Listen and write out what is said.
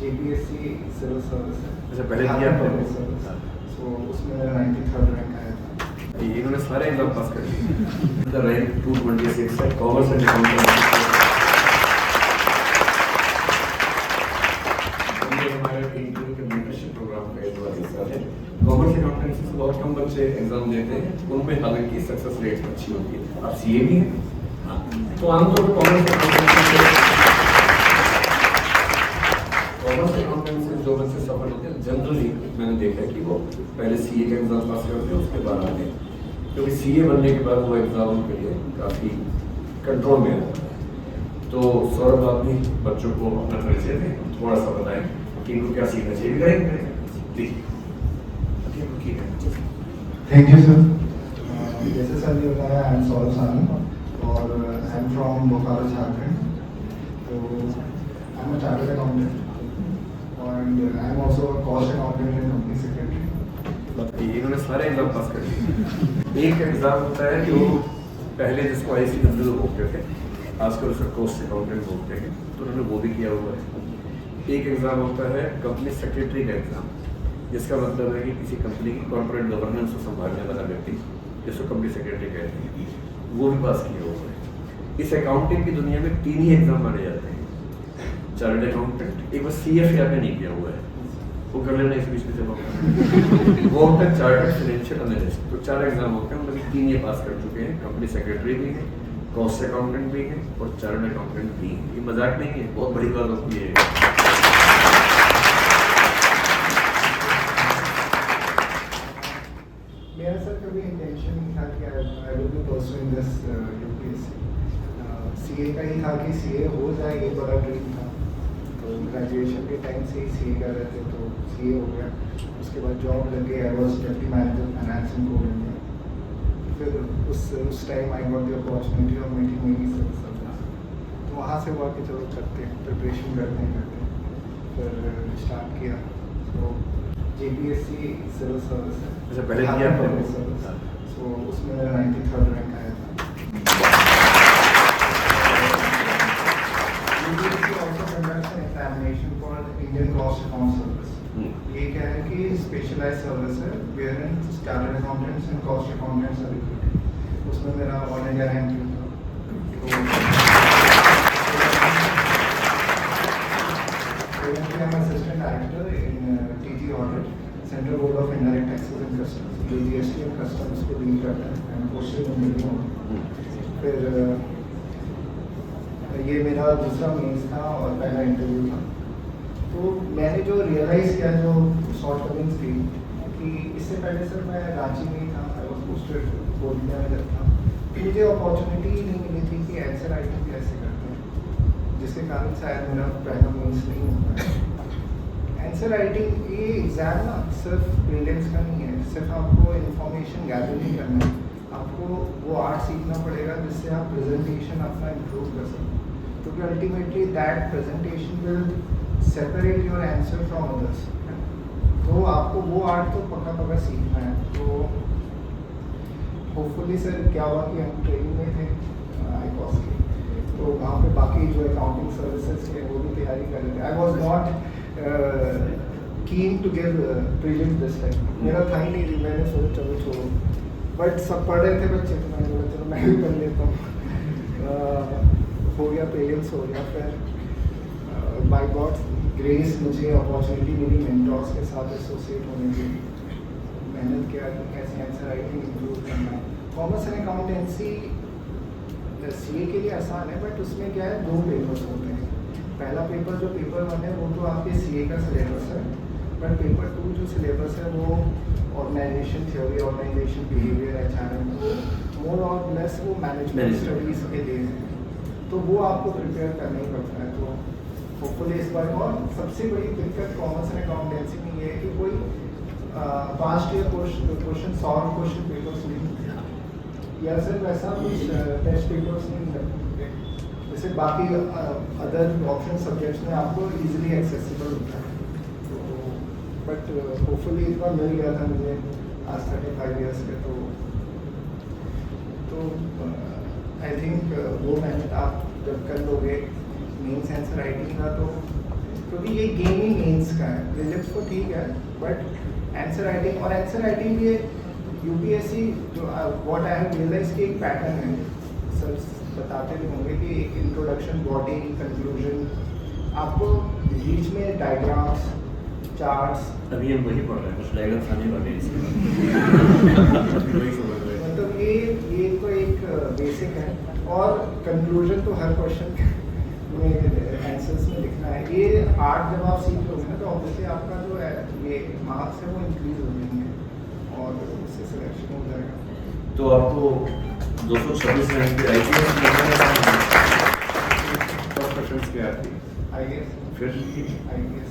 JPSC civil service है। अच्छा, पहले दिया आपने? सो उसमें मेरा 93rd रैंक आया था। इन्होंने सारे एग्जाम पास कर लिए। रैंक 226 है, कॉमर्स एंड अकाउंटिंग। हमारे इंटरव्यू के मेंटरशिप प्रोग्राम का एक बार हिस्सा है। कॉमर्स अकाउंटेंसी से बहुत कम बच्चे एग्जाम देते हैं, उनमें हालांकि सक्सेस रेट अच्छी होती है। आप सीए भी हैं, तो आमतौर पर कॉमर्स अकाउंटेंसी जो बच्चे सफल होते हैं, जनरली मैंने देखा है कि वो पहले सीए का एग्जाम पास करते हैं, उसके बाद आते हैं, क्योंकि सीए बनने के बाद वो एग्जाम के लिए काफ़ी कंट्रोल में आता है। तो सौरभ, आप भी बच्चों को अपना परिचय दें, थोड़ा सा बताएं कि इनको क्या सीखना चाहिए। करेंगे थैंक यू सर। जैसे सर ने बताया, आई एम सौरभ सानी और I am from Bokaro, Jharkhand. तो I am a chartered accountant and I am also a cost accountant and company secretary। इन्होंने सारे एग्जाम पास कर लिए। एक एग्जाम होता है जो पहले जिसको ICW बोलते थे, आजकल उसका कॉस्ट अकाउंटेंट बोलते हैं, तो उन्होंने वो भी किया हुआ है। एक एग्जाम होता है कंपनी सेक्रेटरी का एग्जाम, जिसका मतलब है कि किसी कंपनी की कॉर्पोरेट गवर्नेंस को संभालने वाला व्यक्ति, जिसको कंपनी सेक्रेटरी कहते हैं, वो भी पास किया हुआ है। इस अकाउंटिंग की दुनिया में 3 ही एग्जाम माने जाते हैं। चार्टर्ड अकाउंटेंट, एक बार CFA आपने नहीं किया हुआ है, वो कर लेना इस बीच में जब वो होता है चार्टर्ड फाइनेंशियल एनालिस्ट। तो 4 एग्जाम होते हैं, उनमें 3 ये पास कर चुके हैं। कंपनी सेक्रेटरी भी है, कॉस्ट अकाउंटेंट भी है और चार्टर्ड अकाउंटेंट भी है। ये मजाक नहीं है, बहुत बड़ी बात होती है। मेरा सर कभी इंटेंशन नहीं था कि I will be pursuing this UPSC। CA का ही था कि CA हो जाए, ये बड़ा ड्रीम था। तो ग्रेजुएशन के टाइम से ही CA कर रहे थे, तो CA हो गया। उसके बाद जॉब लग गई, I was deputy manager finance and core India. फिर उस time I got the opportunity of meeting मेरी सर, तो वहाँ से हुआ कि चलो करते हैं, प्रिपरेशन करते हैं। फिर स्टार्ट किया। तो JPSC सिविल सर्विस है। अच्छा, पहले दिया आपने? सो उसमें मेरा 93rd रैंक आया था। Examination for Indian cost account service. ये क्या है कि स्पेशलाइज्ड सर्विस है, where in chartered accountants and cost accountants are recruited. उसमें मेरा ऑल इंडिया रैंक था। Assistant director in TG audit, central board of indirect taxes and customs, जो GST and customs को डील करता है, एंड पोस्टल। फिर ये मेरा दूसरा मेंस था और पहला इंटरव्यू था। तो मैंने जो रियलाइज़ किया, जो शॉर्ट कमिंग्स थी, कि इससे पहले सर मैं रांची में ही था, आई वॉज पोस्टेड बोलिया में जब था, तो मुझे अपॉर्चुनिटी ही नहीं मिली थी कि आंसर राइटिंग कैसे करते हैं, जिसके कारण शायद मेरा पहला मेंस नहीं होता। आंसर राइटिंग ये एग्ज़ाम ना सिर्फ प्रीलिम्स का नहीं है, सिर्फ आपको इन्फॉर्मेशन गैदर नहीं करना है, आपको वो आर्ट सीखना पड़ेगा जिससे आप प्रेजेंटेशन अपना इम्प्रूव कर सकें, क्योंकि ultimately that presentation will separate your answer from others. तो आपको वो आर्ट तो पक्का सीखना है। तो होपफुली सर क्या हुआ कि हम ट्रेनिंग में थे ICOS की, तो वहाँ पे बाकी जो अकाउंटिंग सर्विसेज के वो भी तैयारी कर रहे थे। I was not keen to give prelims this time, मेरा था ही नहीं, मैंने सोचा चलो छोड़ो, बट सब पढ़ रहे थे बच्चे, तो मैंने बोला चलो मैं भी कर लेता हूँ। हो गया, प्रीलिम्स हो गया। फिर बाय गॉड्स ग्रेस मुझे अपॉर्चुनिटी मिली मेंटर्स के साथ एसोसिएट होने की। मेहनत किया कि कैसे आंसर राइटिंग इम्प्रूव करना है। कॉमर्स एंड अकाउंटेंसी CA के लिए आसान है, बट उसमें क्या है, 2 पेपर्स होते हैं। पहला पेपर जो पेपर 1 है वो तो आपके CA का सिलेबस है, बट पेपर 2 जो सिलेबस है वो organisation theory, organisation behaviour, HRM, more और लेस वो मैनेजमेंट स्टडीज़ के लिए है। तो वो आपको प्रिपेयर करना ही पड़ता है। तो होपफुली इस बार, और सबसे बड़ी दिक्कत कॉमर्स एंड अकाउंटेंसी में ये है कि कोई past year question solve question papers नहीं, या सिर्फ ऐसा कुछ टेस्ट पेपर्स नहीं है, जैसे बाकी अदर ऑप्शन सब्जेक्ट्स में आपको इजीली एक्सेसिबल होता है। तो बट होपफुली इस बार मिल गया था मुझे आज 35 ईयर्स के। तो आई थिंक वो मेहनत आप जब कर लोगे मेंस आंसर राइटिंग का, तो क्योंकि ये गेम ही मेंस का है, प्रीलिम्स तो ठीक है बट आंसर राइटिंग, और आंसर राइटिंग भी यूपीएससी जो व्हाट आई हैव रियलाइज कि एक पैटर्न है, सर बताते भी होंगे कि एक इंट्रोडक्शन, बॉडी, कंक्लूजन, आपको बीच में डायग्राम्स, चार्ट्स, अभी हम वही पढ़ रहे हैं, कुछ डायग्राम्स आने वाले हैं इसमें। वही समझ रहे हैं। मतलब ये तो एक बेसिक है, और कंक्लूजन तो हर क्वेश्चन में आंसर्स में लिखना है। ये 8 जब आप सीख लोगे ना तो ऑब्वियसली आपका जो है ये मार्क्स है वो इंक्रीज हो जाएंगे और उससे सिलेक्शन हो जाएगा। तो आपको 226 रैंक पे आईपीएस क्वेश्चंस क्या आती आई गेस फिर आई गेस